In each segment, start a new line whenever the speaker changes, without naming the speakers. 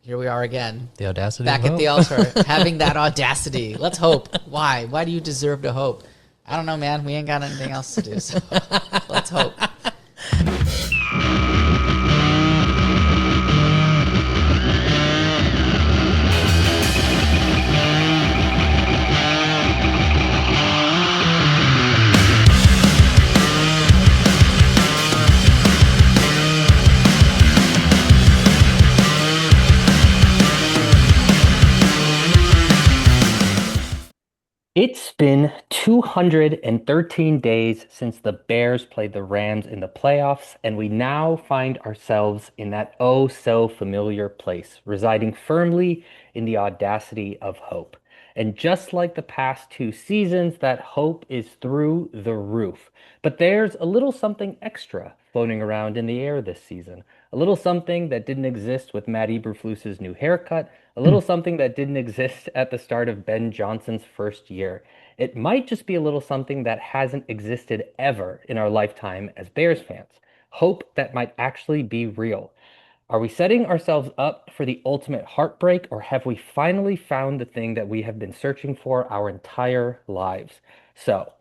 Here we are again,
The audacity of
back at the
hope.
altar, having that audacity. Let's hope. Why? Why do you deserve to hope? I don't know, man. We ain't got anything else to do, so let's hope.
It's been 213 days since the Bears played the Rams in the playoffs, and we now find ourselves in that oh so familiar place, residing firmly in the audacity of hope. And just like the past two seasons, that hope is through the roof. But there's a little something extra floating around in the air this season. A little something that didn't exist with Matt Eberflus's new haircut, a little something that didn't exist at the start of Ben Johnson's first year. It might just be a little something that hasn't existed ever in our lifetime as Bears fans. Hope that might actually be real. Are we setting ourselves up for the ultimate heartbreak, or have we finally found the thing that we have been searching for our entire lives? So,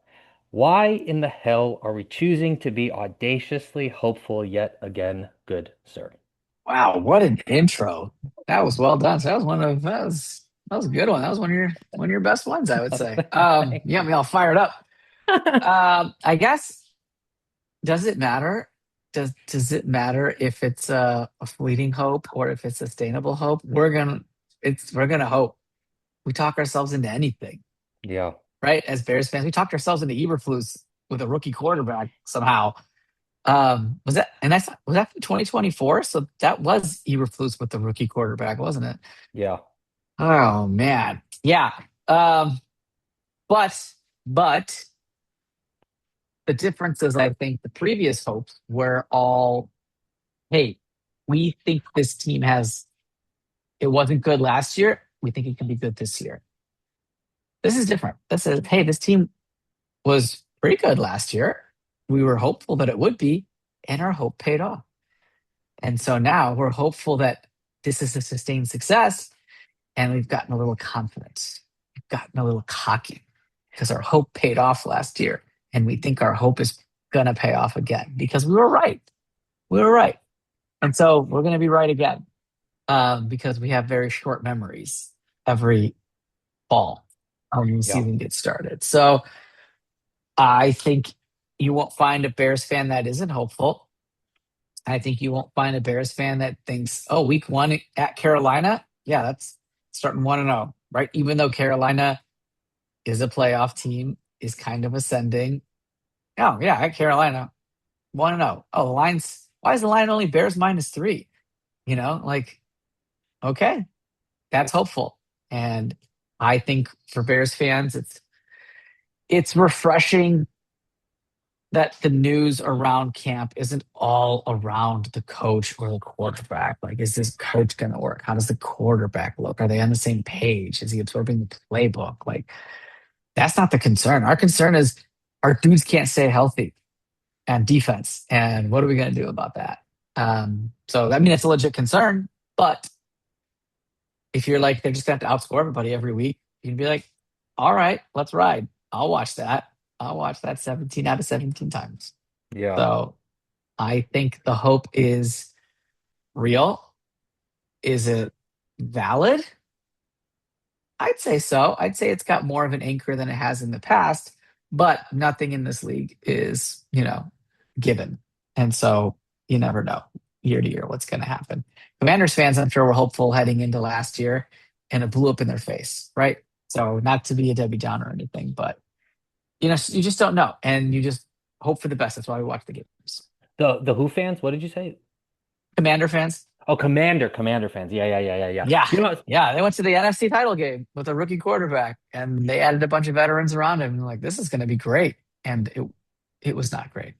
why in the hell are we choosing to be audaciously hopeful yet again, good sir?
Wow, what an intro. That was well done. So that was that was a good one. That was one of your best ones, I would say. You got me all fired up. I guess, does it matter? Does it matter if it's a fleeting hope or if it's sustainable hope? We're gonna hope. We talk ourselves into anything,
Yeah,
right? As Bears fans, we talked ourselves into Eberflus with a rookie quarterback somehow. Was that and that's was that 2024? So that was Eberflus with the rookie quarterback, wasn't it?
yeah,
Oh man. Yeah. Um, but but the difference is, I think the previous hopes were all, hey, we think this team has it wasn't good last year. We think it can be good this year. This is different. This is, hey, this team was pretty good last year. We were hopeful that it would be, and our hope paid off. And so now we're hopeful that this is a sustained success, and we've gotten a little confidence. We've gotten a little cocky because our hope paid off last year, and we think our hope is going to pay off again because we were right. We were right. And so we're going to be right again, because we have very short memories every fall when the
yeah.
season gets started. So I think you won't find a Bears fan that isn't hopeful. I think you won't find a Bears fan that thinks, oh, week one at Carolina, yeah, that's starting 1-0, right? Even though Carolina is a playoff team, is kind of ascending. Oh, yeah, at Carolina, 1-0. Oh, the line's, why is the line only Bears -3? Like, okay, that's hopeful. And I think for Bears fans, it's refreshing that the news around camp isn't all around the coach or the quarterback. Like, is this coach going to work? How does the quarterback look? Are they on the same page? Is he absorbing the playbook? Like, that's not the concern. Our concern is our dudes can't stay healthy and defense. And what are we going to do about that? So, I mean, it's a legit concern. But if you're like, they're just going to have to outscore everybody every week, you'd be like, all right, let's ride. I'll watch that. I'll watch that 17 out of 17 times.
Yeah.
So I think the hope is real. Is it valid? I'd say so. I'd say it's got more of an anchor than it has in the past, but nothing in this league is, given. And so you never know year to year what's going to happen. Commanders fans, I'm sure, were hopeful heading into last year, and it blew up in their face, right? So not to be a Debbie Downer or anything, but you just don't know, and you just hope for the best. That's why we watch the games.
The Who fans? What did you say?
Commander fans,
Oh, Commander fans. Yeah, yeah, yeah, yeah, yeah.
yeah,
You know,
yeah, they went to the NFC title game with a rookie quarterback, and they added a bunch of veterans around him. And like, this is going to be great, and it was not great.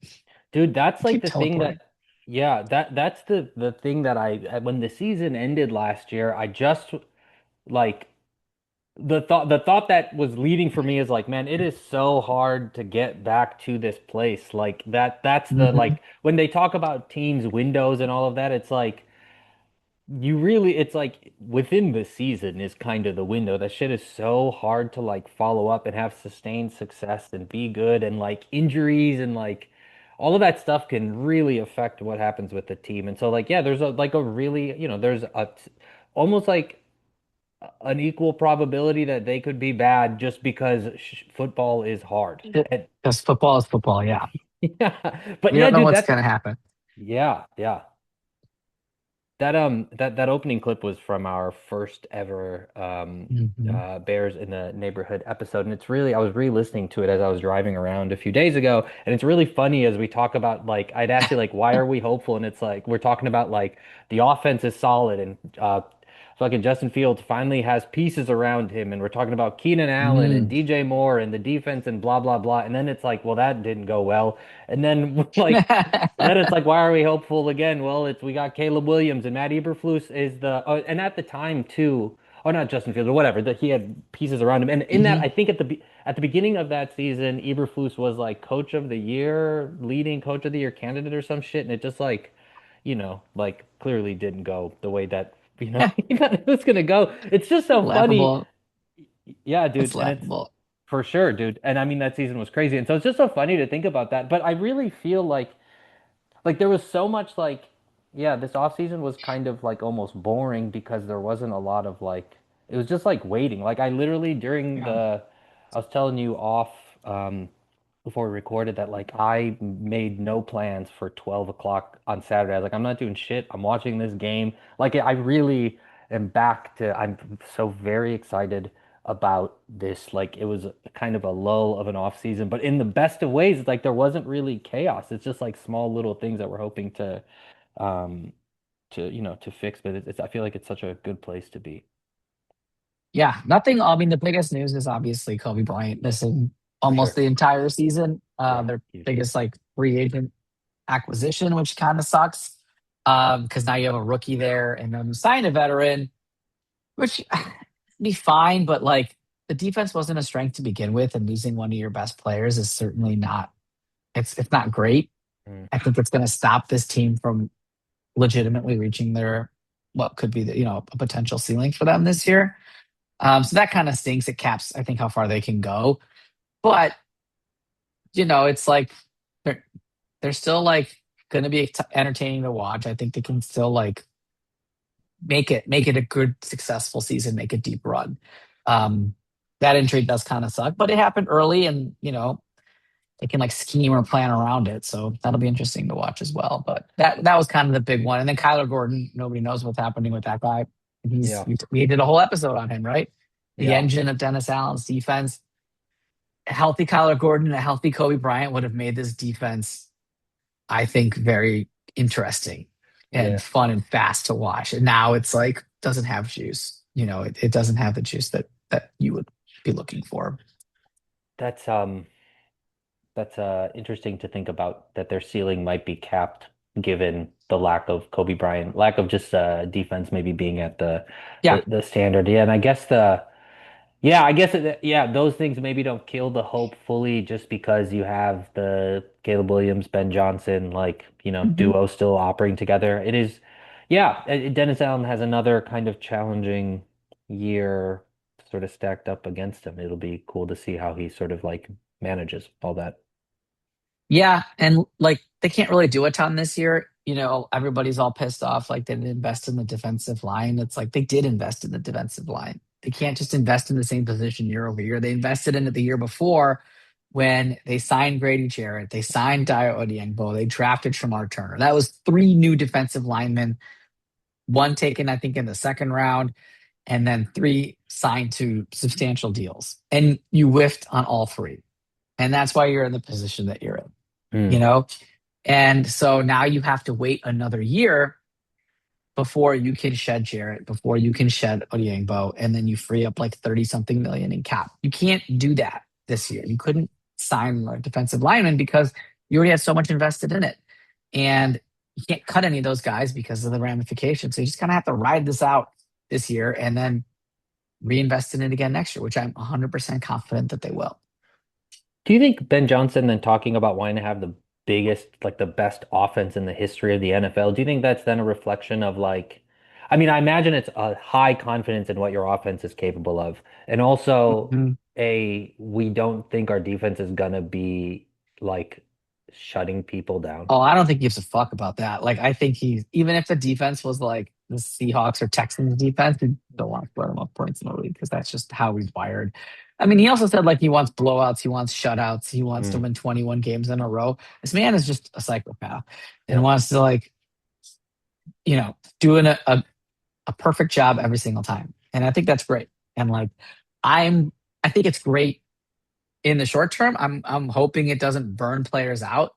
dude, that's like
Keep
the thing
teleporting.
that, yeah, that's the thing that when the season ended last year, I just like the thought that was leading for me is like, man, it is so hard to get back to this place. Like that's the
Hmm.
like when they talk about teams' windows and all of that, it's like you really, it's like within the season is kind of the window. That shit is so hard to like follow up and have sustained success and be good, and like injuries and like all of that stuff can really affect what happens with the team. And so like yeah, there's a like a really, there's a almost like an equal probability that they could be bad just because football is hard. And
Because football is football. Yeah.
yeah, but
We
yeah,
don't know
dude,
what's
that's
going to happen.
yeah. That opening clip was from our first ever
Mhm.
Bears in the Neighborhood episode, and it's really I was re-listening to it as I was driving around a few days ago, and it's really funny as we talk about like I'd ask you like why are we hopeful, and it's like we're talking about like the offense is solid and fucking Justin Fields finally has pieces around him, and we're talking about Keenan Allen and
Mm.
DJ Moore and the defense and blah blah blah, and then it's like well that didn't go well, and then like. Then it's like, why are we hopeful again? Well, it's we got Caleb Williams and Matt Eberflus is the and at the time too, or not Justin Fields or whatever, that he had pieces around him. And in that,
Mhm.
I think at the beginning of that season, Eberflus was like coach of the year, leading coach of the year candidate or some shit, and it just like, like clearly didn't go the way that he thought it was gonna go. It's just so funny.
Laughable.
Yeah,
It's
dude, and it's
laughable.
for sure, dude. And I mean that season was crazy, and so it's just so funny to think about that. But I really feel like there was so much like yeah, this off season was kind of like almost boring because there wasn't a lot of like it was just like waiting. Like I literally during
Yeah.
the I was telling you off before we recorded that like I made no plans for 12 o'clock on Saturday. I was like, I'm not doing shit. I'm watching this game. Like I really am back to I'm so very excited about this. Like it was kind of a lull of an off season, but in the best of ways, it's like there wasn't really chaos. It's just like small little things that we're hoping um to fix. But it's I feel like it's such a good place to be.
Yeah. Nothing. I mean, the biggest news is obviously Kobe Bryant missing
For
almost
sure.
the entire season.
Yeah,
Their
huge.
biggest like free agent acquisition, which kind of sucks. Because now you have a rookie there and then sign a veteran, which be fine, but like the defense wasn't a strength to begin with, and losing one of your best players is certainly not it's not great.
Mm,
I think it's gonna stop this team from legitimately reaching their what could be a potential ceiling for them this year. So that kind of stinks. It caps, I think, how far they can go. But it's like they're they're still like going to be entertaining to watch. I think they can still like make it a good successful season, make a deep run. Um, that injury does kind of suck, but it happened early, and they can like scheme or plan around it. So that'll be interesting to watch as well. But that was kind of the big one. And then Kyler Gordon, nobody knows what's happening with that guy.
yeah,
We did a whole episode on him, right? The
yeah.
engine of Dennis Allen's defense. A healthy Kyler Gordon and a healthy Kobe Bryant would have made this defense, I think, very interesting and
Yeah.
fun and fast to watch. And now it's like doesn't have juice. It doesn't have the juice that you would be looking for.
That's interesting to think about that their ceiling might be capped given the lack of Kobe Bryant, lack of just defense maybe being at
Yeah.
the standard. Yeah, and I guess yeah, those things maybe don't kill the hope fully just because you have the Caleb Williams, Ben Johnson, like,
Mhm.
duo still operating together. It is, yeah, Dennis Allen has another kind of challenging year sort of stacked up against him. It'll be cool to see how he sort of like manages all that.
Yeah, and like they can't really do a ton this year. Everybody's all pissed off like they didn't invest in the defensive line. It's like they did invest in the defensive line. They can't just invest in the same position year over year. They invested in it the year before when they signed Grady Jarrett, they signed Dio Odiengbo, they drafted Shamar Turner. That was three new defensive linemen, one taken, I think, in the second round, and then three signed to substantial deals. And you whiffed on all three. And that's why you're in the position that you're in you
Mm,
know? And so now you have to wait another year before you can shed Jarrett, before you can shed Odiengbo, and then you free up like 30 something million in cap. You can't do that this year. You couldn't sign a defensive lineman because you already had so much invested in it. And you can't cut any of those guys because of the ramifications. So you just kind of have to ride this out this year and then reinvest in it again next year, which I'm 100% confident that they will.
Do you think Ben Johnson then talking about wanting to have the biggest, like the best offense in the history of the NFL, do you think that's then a reflection of like, I mean, I imagine it's a high confidence in what your offense is capable of. And also
Mhm.
we don't think our defense is gonna be like shutting people down.
Oh, I don't think he gives a fuck about that. Like, I think even if the defense was like the Seahawks or Texans defense, we don't want to put him up points in the league because that's just how he's wired. I mean, he also said like he wants blowouts, he wants shutouts, he wants to
Mm,
win 21 games in a row. This man is just a psychopath and
yeah.
wants to like, doing a perfect job every single time. And I think that's great. And like, I'm, I think it's great in the short term. I'm hoping it doesn't burn players out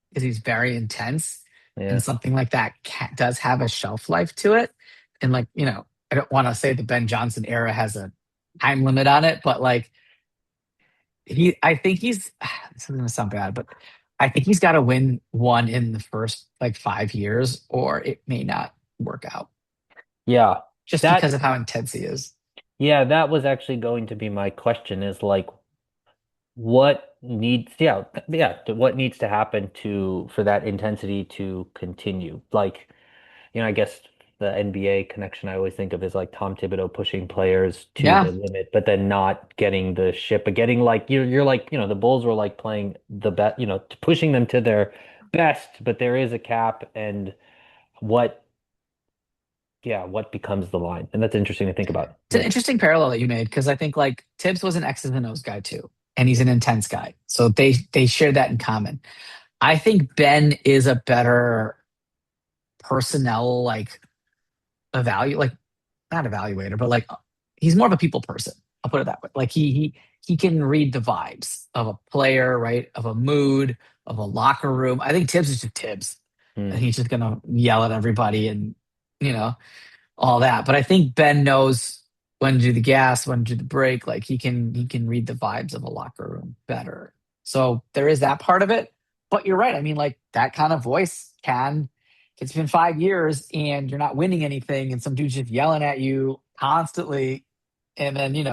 because he's very intense, and
Yeah.
something like that does have a shelf life to it. And like, I don't want to say the Ben Johnson era has a time limit on it, but like I think this is gonna sound bad, but I think he's got to win one in the first like 5 years, or it may not work out
Yeah.
just because
That
of how intense he is.
yeah, that was actually going to be my question is like what needs to happen to for that intensity to continue? Like, I guess the NBA connection I always think of is like Tom Thibodeau pushing players to the
Yeah,
limit, but then not getting the ship, but getting like you're like, the Bulls were like playing the best, pushing them to their best, but there is a cap and what what becomes the line? And that's interesting to think about.
it's an interesting parallel that you made because I think like Tibbs was an X's and O's guy too, and he's an intense guy, so they share that in common. I think Ben is a better personnel like not evaluator, but like he's more of a people person. I'll put it that way. Like he can read the vibes of a player, right? Of a mood, of a locker room. I think Tibbs is just Tibbs, and
Hmm.
he's just gonna yell at everybody and you know all that. But I think Ben knows when to do the gas, when to do the brake. Like he can read the vibes of a locker room better. So there is that part of it. But you're right. I mean, like that kind of voice can. It's been 5 years and you're not winning anything, and some dude's just yelling at you constantly, and then you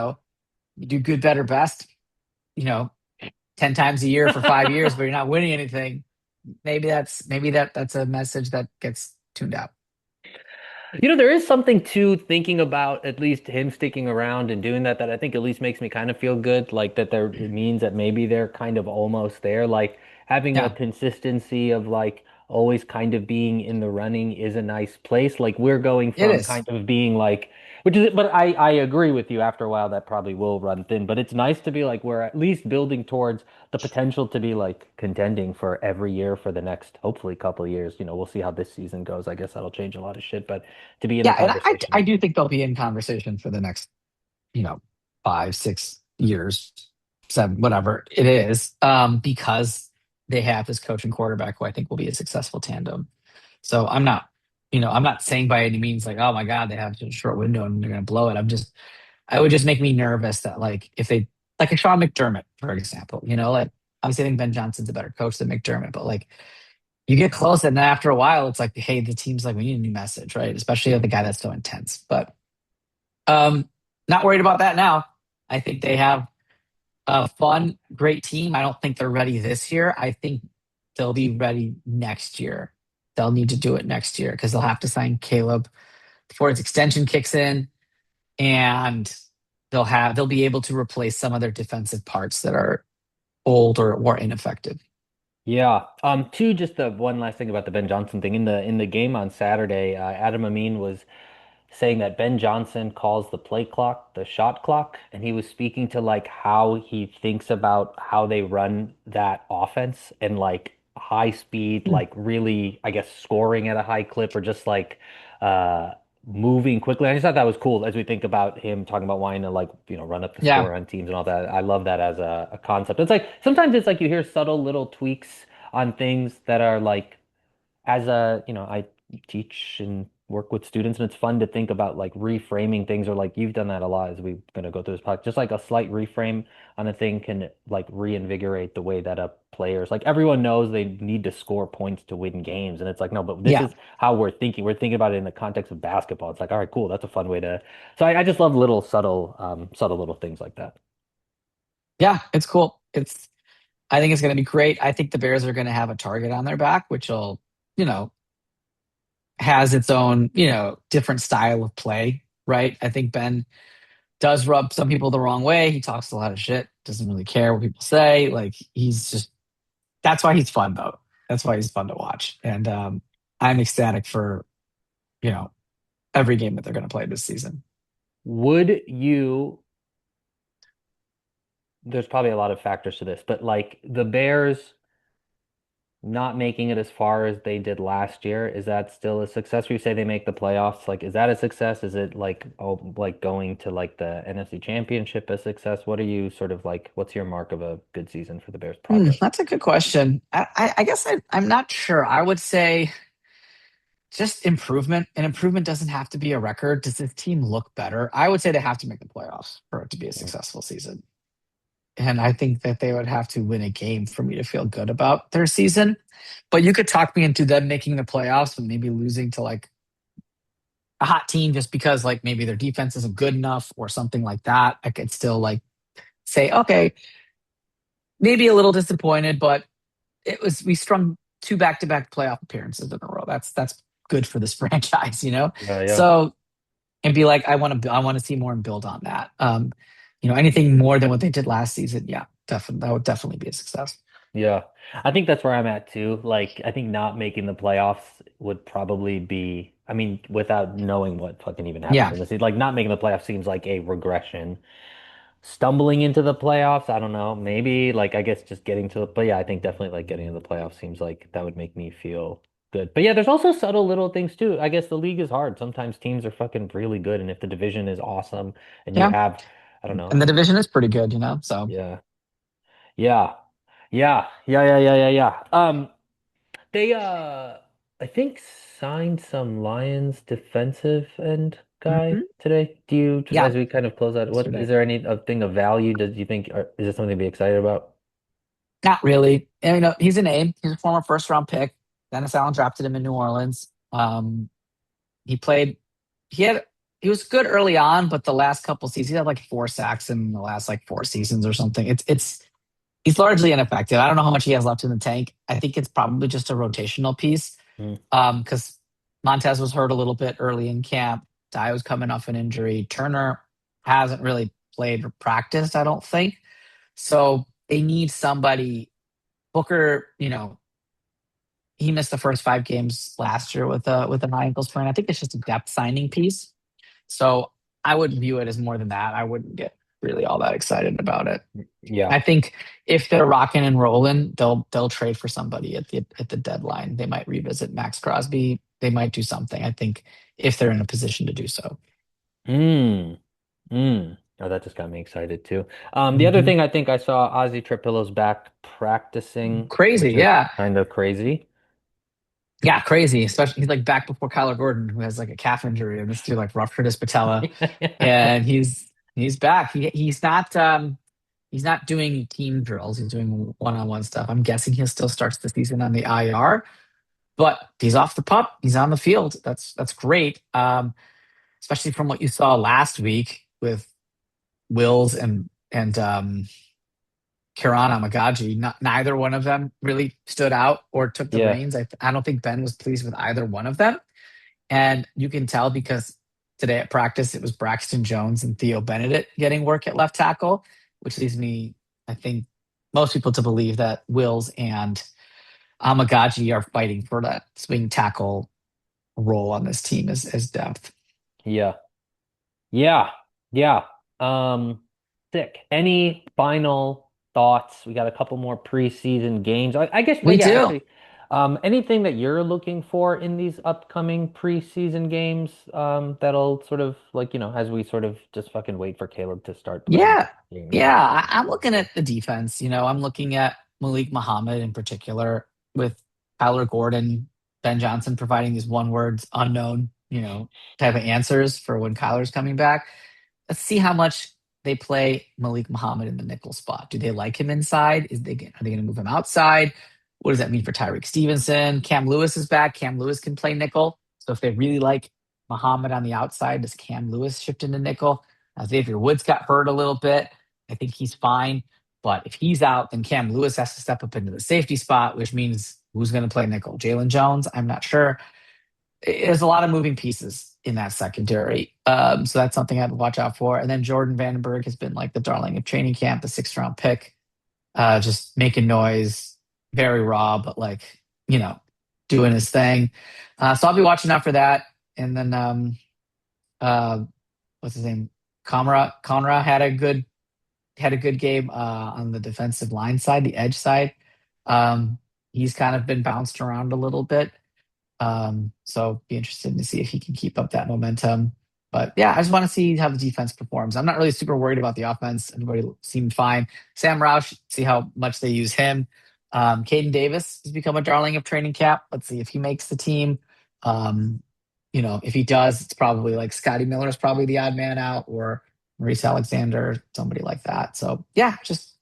do good, better, best. You know, 10 times a year for 5 years, but you're not winning anything. Maybe that's a message that gets tuned out.
There is something to thinking about at least him sticking around and doing that I think at least makes me kind of feel good. Like that there it means that maybe they're kind of almost there. Like having a
Yeah,
consistency of like always kind of being in the running is a nice place. Like we're going
it
from
is.
kind of being like which is but I agree with you after a while that probably will run thin. But it's nice to be like we're at least building towards the potential to be like contending for every year for the next hopefully couple of years. We'll see how this season goes. I guess that'll change a lot of shit, but to be in the
Yeah, and I
conversation.
do think they'll be in conversation for the next, you know, 5, 6 years, seven, whatever it is, because they have this coach and quarterback who I think will be a successful tandem. So I'm not saying by any means like, oh my God, they have a short window and they're going to blow it. I would just make me nervous that like if they like a Sean McDermott, for example, like obviously I think Ben Johnson's a better coach than McDermott, but like you get close and then after a while it's like, hey, the team's like, we need a new message, right? Especially the guy that's so intense. But um, not worried about that now. I think they have a fun, great team. I don't think they're ready this year. I think they'll be ready next year. They'll need to do it next year because they'll have to sign Caleb before his extension kicks in, and they'll be able to replace some of their defensive parts that are old or ineffective.
Yeah. Just the one last thing about the Ben Johnson thing in the game on Saturday, Adam Amin was saying that Ben Johnson calls the play clock the shot clock, and he was speaking to like how he thinks about how they run that offense and like high speed,
Hmm.
like really, I guess, scoring at a high clip or just like uh moving quickly. I just thought that was cool as we think about him talking about wanting to like, run up the
Yeah,
score on teams and all that. I love that as a concept. It's like sometimes it's like you hear subtle little tweaks on things that are like as I teach and work with students, and it's fun to think about like reframing things, or like you've done that a lot as we're going to go through this podcast. Just like a slight reframe on a thing can like reinvigorate the way that a players like everyone knows they need to score points to win games, and it's like no, but this
yeah,
is how we're thinking. We're thinking about it in the context of basketball. It's like all right, cool, that's a fun way to. So I just love little subtle little things like that.
yeah. It's cool. I think it's going to be great. I think the Bears are going to have a target on their back, which will, you know, has its own, different style of play, right? I think Ben does rub some people the wrong way. He talks a lot of shit, doesn't really care what people say. Like that's why he's fun though. That's why he's fun to watch. And I'm ecstatic for, you know, every game that they're going to play this season.
Would you, there's probably a lot of factors to this, but like the Bears not making it as far as they did last year, is that still a success? You say they make the playoffs, like is that a success? Is it like like going to like the NFC Championship a success? What are you sort of like, what's your mark of a good season for the Bears progress?
That's a good question. I guess I'm not sure. I would say just improvement, and improvement doesn't have to be a record. Does this team look better? I would say they have to make the playoffs for it to be a
Mm.
successful season. And I think that they would have to win a game for me to feel good about their season. But you could talk me into them making the playoffs, but maybe losing to like a hot team just because like maybe their defense isn't good enough or something like that. I could still like say, okay, maybe a little disappointed, but we strung two back-to-back playoff appearances in a row. That's good for this franchise.
Yeah, yeah.
So and be like, I want to see more and build on that. Anything more than what they did last season, yeah, definitely that would definitely be a success.
Yeah. I think that's where I'm at too. Like, I think not making the playoffs would probably be, I mean, without knowing what fucking even happens
Yeah,
in the season, like not making the playoffs seems like a regression. Stumbling into the playoffs, I don't know. Maybe like I guess just getting to the, but yeah, I think definitely like getting to the playoffs seems like that would make me feel good. But yeah, there's also subtle little things too. I guess the league is hard. Sometimes teams are fucking really good, and if the division is awesome and you
yeah,
have, I don't know,
and the division is pretty good. So
yeah. Yeah. Yeah. They I think signed some Lions defensive end guy
mhm.
today. Do you,
Yeah,
as we kind of close out, what
yesterday.
is there any thing of value? Does you think, or is it something to be excited about?
Not really. And, he's a name. He's a former first round pick. Dennis Allen drafted him in New Orleans. He played. He had. He was good early on, but the last couple seasons, he had like 4 sacks in the last like 4 seasons or something. It's he's largely ineffective. I don't know how much he has left in the tank. I think it's probably just a rotational piece.
Mm,
Because Montez was hurt a little bit early in camp. Dye was coming off an injury. Turner hasn't really played or practiced, I don't think. So they need somebody. Booker, he missed the first 5 games last year with an ankle sprain. I think it's just a depth signing piece. So I wouldn't view it as more than that. I wouldn't get really all that excited about it.
yeah.
I think if they're rocking and rolling, they'll trade for somebody at the deadline. They might revisit Max Crosby. They might do something. I think if they're in a position to do so.
Mm, Oh, that just got me excited too. The other
Mhm.
thing I think I saw Ozzy Trapillo's back practicing,
Crazy,
which is
yeah,
kind of crazy.
yeah, crazy. Especially he's like back before Kyler Gordon, who has like a calf injury, and this dude like ruptured his patella, and he's back. He's not doing team drills. He's doing one-on-one stuff. I'm guessing he'll still starts the season on the IR, but he's off the pup. He's on the field. That's great. Especially from what you saw last week with Wills and Kiran Amagaji. Neither one of them really stood out or took the
Yeah.
reins. I don't think Ben was pleased with either one of them, and you can tell because today at practice it was Braxton Jones and Theo Benedict getting work at left tackle, which leads me, I think, most people to believe that Wills and Amagaji are fighting for that swing tackle role on this team as depth.
Yeah. Yeah, yeah. Sick. Any final thoughts? We got a couple more preseason games. I guess,
We
yeah,
do.
actually, anything that you're looking for in these upcoming preseason games, that'll sort of like, as we sort of just fucking wait for Caleb to start playing
Yeah.
games.
Yeah. I'm looking at the defense. I'm looking at Malik Muhammad in particular with Tyler Gordon, Ben Johnson providing these one words unknown, type of answers for when Kyler's coming back. Let's see how much they play Malik Muhammad in the nickel spot. Do they like him inside? Are they going to move him outside? What does that mean for Tyreek Stevenson? Cam Lewis is back. Cam Lewis can play nickel. So if they really like Muhammad on the outside, does Cam Lewis shift into nickel? Xavier Woods got hurt a little bit. I think he's fine. But if he's out, then Cam Lewis has to step up into the safety spot, which means who's going to play nickel? Jalen Jones? I'm not sure. there's a lot of moving pieces in that secondary. So that's something I'd watch out for. And then Jordan Vandenberg has been like the darling of training camp, the 6th-round pick, just making noise, very raw, but like, doing his thing. So I'll be watching out for that. And then what's his name? Conra had a good game on the defensive line side, the edge side. He's kind of been bounced around a little bit. So be interested to see if he can keep up that momentum. But yeah, I just want to see how the defense performs. I'm not really super worried about the offense. Everybody seemed fine. Sam Roush, see how much they use him. Caden Davis has become a darling of training camp. Let's see if he makes the team. If he does, it's probably like Scotty Miller is probably the odd man out, or Maurice Alexander, somebody like that. So yeah, just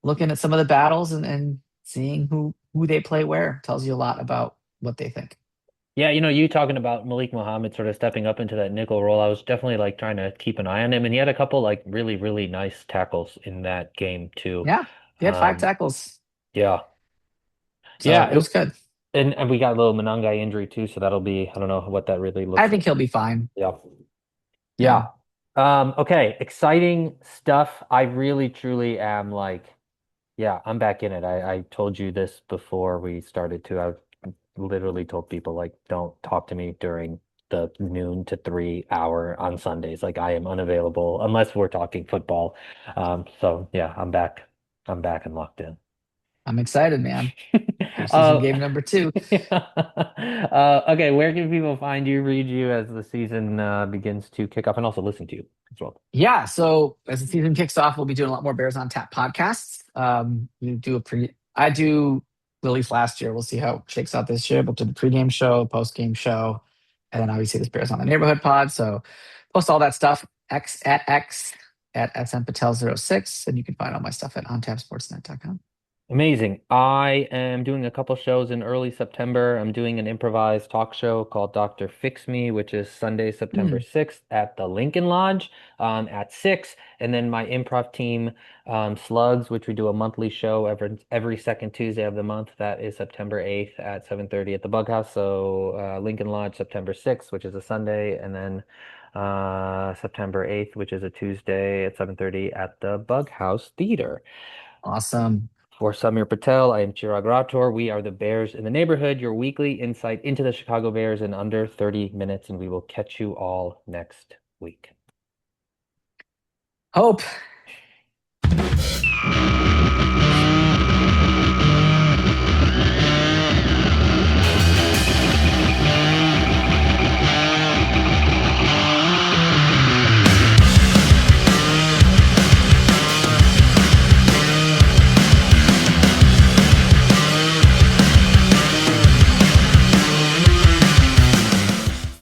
looking at some of the battles and seeing who they play where tells you a lot about what they think.
Yeah, you talking about Malik Muhammad sort of stepping up into that nickel role. I was definitely like trying to keep an eye on him, and he had a couple like really, really nice tackles in that game too.
Yeah, he had 5
Um,
tackles.
yeah.
So
Yeah,
it was good.
and we got a little Monangai injury too, so that'll be, I don't know what that really looks
I
like.
think he'll be fine.
Yeah.
Yeah.
Yeah. Okay, exciting stuff. I really, truly am like, yeah, I'm back in it. I told you this before we started too. I literally told people like, don't talk to me during the noon to 3 hour on Sundays. Like I am unavailable unless we're talking football. So yeah, I'm back. I'm back and locked in.
I'm excited, man. Preseason
Uh,
game number 2.
okay, where can people find you, read you as the season begins to kick off, and also listen to you as well?
Yeah, so as the season kicks off, we'll be doing a lot more Bears on Tap podcasts. I do Lily's last year. We'll see how it shakes out this year, but do the pregame show, postgame show, and then obviously this Bears on the Neighborhood pod. So post all that stuff X at SMPatel06, and you can find all my stuff at ontapsportsnet.com.
Amazing. I am doing a couple shows in early September. I'm doing an improvised talk show called Dr. Fix Me, which is Sunday, September 6th at the Lincoln Lodge at 6. And then my improv team, Slugs, which we do a monthly show every second Tuesday of the month. That is September 8th at 7:30 at the Bug House. So Lincoln Lodge, September 6th, which is a Sunday, and then September 8th, which is a Tuesday at 7:30 at the Bug House Theater.
Awesome.
For Samir Patel, I am Chirag Rathod. We are the Bears in the Neighborhood, your weekly insight into the Chicago Bears in under 30 minutes, and we will catch you all next week.
Hope.